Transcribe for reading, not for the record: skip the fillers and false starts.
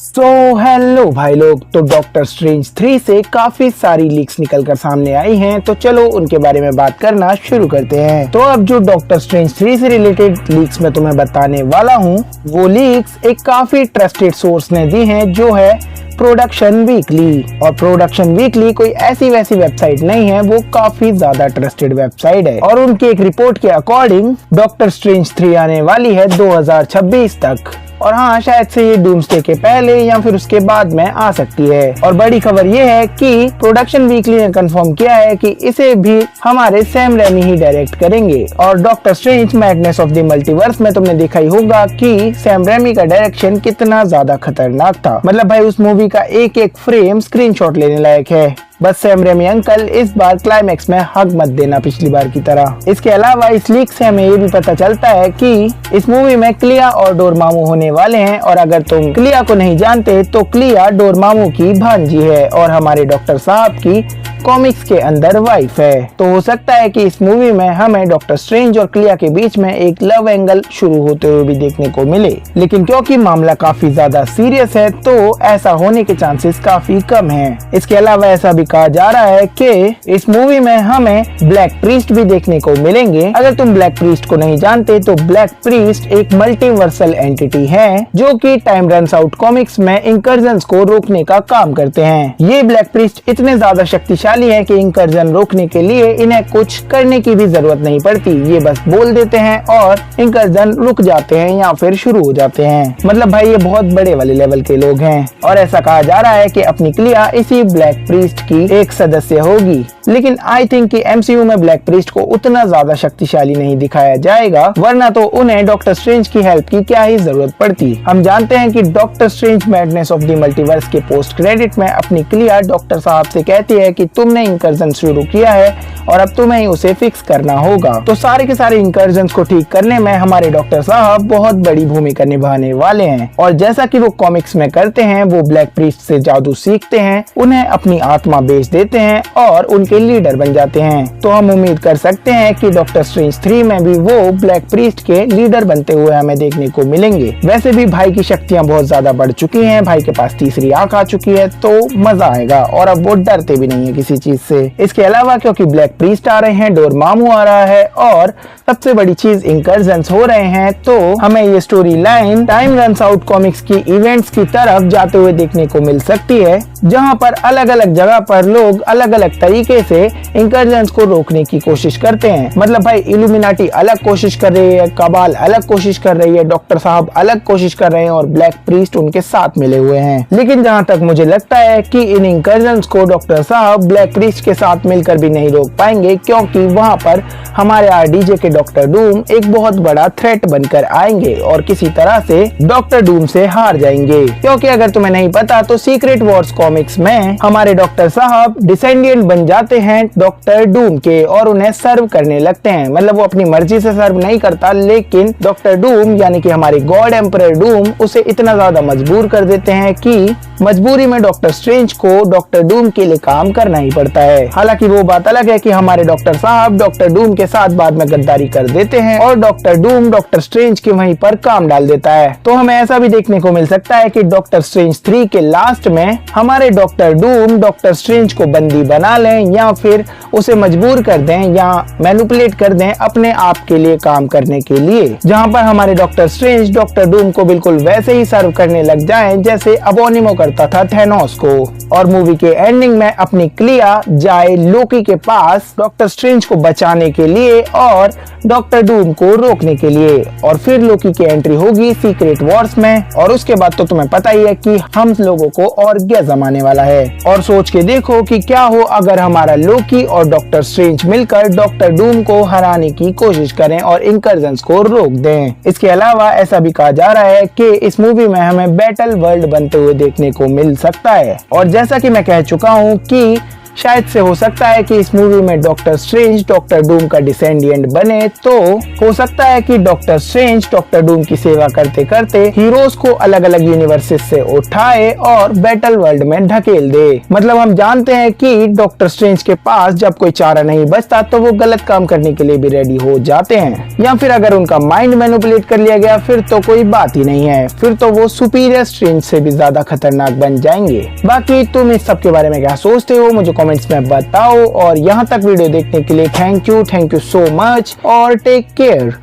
Hello भाई लोग। तो डॉक्टर स्ट्रेंज 3 से काफी सारी लीक्स निकलकर सामने आई हैं, तो चलो उनके बारे में बात करना शुरू करते हैं। तो अब जो डॉक्टर स्ट्रेंज 3 से रिलेटेड लीक्स मैं तुम्हें बताने वाला हूँ, वो लीक्स एक काफी ट्रस्टेड सोर्स ने दी हैं, जो है प्रोडक्शन वीकली। और प्रोडक्शन वीकली कोई ऐसी वैसी वेबसाइट नहीं है, वो काफी ज्यादा ट्रस्टेड वेबसाइट है। और उनकी एक रिपोर्ट के अकॉर्डिंग डॉक्टर स्ट्रेंज 3 आने वाली है 2026 तक। और हाँ, शायद से ये डूम्सडे के पहले या फिर उसके बाद में आ सकती है। और बड़ी खबर ये है कि प्रोडक्शन वीकली ने कंफर्म किया है कि इसे भी हमारे सैम रेमी ही डायरेक्ट करेंगे। और doctor strange madness of the multiverse में तुमने देखा ही होगा कि सैम रेमी का डायरेक्शन कितना ज्यादा खतरनाक था। मतलब भाई, उस मूवी का एक एक फ्रेम स्क्रीनशॉट लेने लायक है। बस सैम रेमी अंकल इस बार क्लाइमेक्स में हक मत देना पिछली बार की तरह। इसके अलावा इस लीक से हमें ये भी पता चलता है कि इस मूवी में क्लिया और डोरमामू होने वाले हैं। और अगर तुम क्लिया को नहीं जानते, तो क्लिया डोरमामू की भांजी है और हमारे डॉक्टर साहब की कॉमिक्स के अंदर वाइफ है। तो हो सकता है कि इस मूवी में हमें डॉक्टर स्ट्रेंज और क्लिया के बीच में एक लव एंगल शुरू होते हुए भी देखने को मिले। लेकिन क्योंकि मामला काफी ज्यादा सीरियस है, तो ऐसा होने के चांसेस काफी कम हैं। इसके अलावा ऐसा भी कहा जा रहा है कि इस मूवी में हमें ब्लैक प्रीस्ट भी देखने को मिलेंगे। अगर तुम ब्लैक प्रीस्ट को नहीं जानते, तो ब्लैक प्रीस्ट एक मल्टीवर्सल एंटिटी है, जो कि टाइम रन्स आउट कॉमिक्स में इंकर्जन्स को रोकने का काम करते हैं। ये ब्लैक प्रीस्ट इतने ज्यादा शक्तिशाली है कि इंकर्जन रोकने के लिए इन्हें कुछ करने की भी जरूरत नहीं पड़ती। ये बस बोल देते हैं और इंकर्जन रुक जाते हैं या फिर शुरू हो जाते हैं। मतलब भाई, ये बहुत बड़े वाले लेवल के लोग हैं। और ऐसा कहा जा रहा है कि अपनी क्लिया इसी ब्लैक प्रीस्ट की एक सदस्य होगी। लेकिन आई थिंक कि एमसीयू में ब्लैक प्रीस्ट को उतना ज्यादा शक्तिशाली नहीं दिखाया जाएगा, वरना तो उन्हें डॉक्टर स्ट्रेंज की हेल्प की क्या ही जरूरत पड़ती। हम जानते हैं कि doctor strange madness of the multiverse के पोस्ट क्रेडिट में अपनी क्लिया डॉक्टर साहब से कहती है कि तुमने इंकर्जन शुरू किया है और अब तुम्हें उसे फिक्स करना होगा। तो सारे के सारे इंकर्जन्स को ठीक करने में हमारे डॉक्टर साहब बहुत बड़ी भूमिका निभाने वाले हैं। और जैसा कि वो कॉमिक्स में करते हैं, वो ब्लैक प्रीस्ट से जादू सीखते हैं, उन्हें अपनी आत्मा बेच देते हैं और उनके लीडर बन जाते हैं। तो हम उम्मीद कर सकते हैं कि डॉक्टर स्ट्रेंज 3 में भी वो ब्लैक प्रीस्ट के लीडर बनते हुए हमें देखने को मिलेंगे। वैसे भी भाई की शक्तियां बहुत ज्यादा बढ़ चुकी हैं, भाई के पास तीसरी आंख आ चुकी है, तो मजा आएगा। और अब वो डरते भी नहीं है किसी चीज से। इसके अलावा क्योंकि ब्लैक प्रीस्ट आ रहे हैं, डोरमामू आ रहा है और सबसे बड़ी चीज इंकर्जन्स हो रहे हैं, तो हमें ये story line time runs out comics की इवेंट्स की तरफ जाते हुए देखने को मिल सकती है, जहां पर अलग अलग जगह पर लोग अलग अलग तरीके से इंकर्जन्स को रोकने की कोशिश करते हैं। मतलब भाई, इल्यूमिनाटी अलग कोशिश कर रही है, कबाल अलग कोशिश कर रही है, डॉक्टर साहब अलग कोशिश कर रहे हैं और ब्लैक प्रीस्ट उनके साथ मिले हुए हैं। लेकिन जहां तक मुझे लगता है कि इन इंकर्जन्स को डॉक्टर साहब ब्लैक प्रीस्ट के साथ मिलकर भी नहीं रोक पाएंगे, क्योंकि वहां पर हमारे आरडीजे के डॉक्टर डूम एक बहुत बड़ा थ्रेट बनकर आएंगे और किसी तरह से डॉक्टर डूम से हार जाएंगे। क्योंकि अगर तुम्हें नहीं पता, तो सीक्रेट वॉर्स कॉमिक्स में हमारे डॉक्टर साहब डिसेंडिएंट बन जाते हैं डॉक्टर डूम के और उन्हें सर्व करने लगते हैं। मतलब वो अपनी मर्जी से सर्व नहीं करता, लेकिन डॉक्टर डूम यानी कि हमारे गॉड एम्परर डूम उसे इतना ज्यादा मजबूर कर देते हैं कि मजबूरी में डॉक्टर स्ट्रेंज को डॉक्टर डूम के लिए काम करना ही पड़ता है। हालांकि वो बात अलग है कि हमारे डॉक्टर साहब डॉक्टर डूम के साथ बाद में गद्दारी कर देते हैं और डॉक्टर डूम डॉक्टर स्ट्रेंज के वहीं पर काम डाल देता है। तो हमें ऐसा भी देखने को मिल सकता है कि डॉक्टर स्ट्रेंज 3 के लास्ट में हमारे डॉक्टर डूम डॉक्टर स्ट्रेंज को बंदी बना लें या फिर उसे मजबूर कर दें या मैनिपुलेट कर दें अपने आप के लिए काम करने के लिए, जहां पर हमारे डॉक्टर स्ट्रेंज डॉक्टर डूम को बिल्कुल वैसे ही सर्व करने लग जाएं जैसे अबोनिमो करता था थैनोस को। और मूवी के एंडिंग में अपनी क्लिया जाए लोकी के पास डॉक्टर स्ट्रेंज को बचाने के लिए और डॉक्टर डूम को रोकने के लिए। और फिर लोकी की एंट्री होगी सीक्रेट वॉर्स में और उसके बाद तो तुम्हें पता ही है कि हम लोगों को और क्या जमाने वाला है। और सोच के देखो कि क्या हो अगर हमारा लोकी और डॉक्टर स्ट्रेंज मिलकर डॉक्टर डूम को हराने की कोशिश करें और इंकर्जन्स को रोक दें। इसके अलावा ऐसा भी कहा जा रहा है कि इस मूवी में हमें बैटल वर्ल्ड बनते हुए देखने को मिल सकता है। और जैसा कि मैं कह चुका हूँ कि शायद से हो सकता है कि इस मूवी में डॉक्टर स्ट्रेंज डॉक्टर डूम का डिसेंडिएंट बने, तो हो सकता है कि डॉक्टर स्ट्रेंज डॉक्टर डूम की सेवा करते करते हीरोज को अलग अलग यूनिवर्सेस से उठाए और बैटल वर्ल्ड में ढकेल दे। मतलब हम जानते हैं कि डॉक्टर स्ट्रेंज के पास जब कोई चारा नहीं बचता तो वो गलत काम करने के लिए भी रेडी हो जाते हैं, या फिर अगर उनका माइंड मैनिपुलेट कर लिया गया फिर तो कोई बात ही नहीं है, फिर तो वो सुपीरियर स्ट्रेंज से भी ज्यादा खतरनाक बन जाएंगे। बाकी तुम इस सब के बारे में क्या सोचते हो मुझे कमेंट्स में बताओ, और यहाँ तक वीडियो देखने के लिए थैंक यू सो मच और टेक केयर।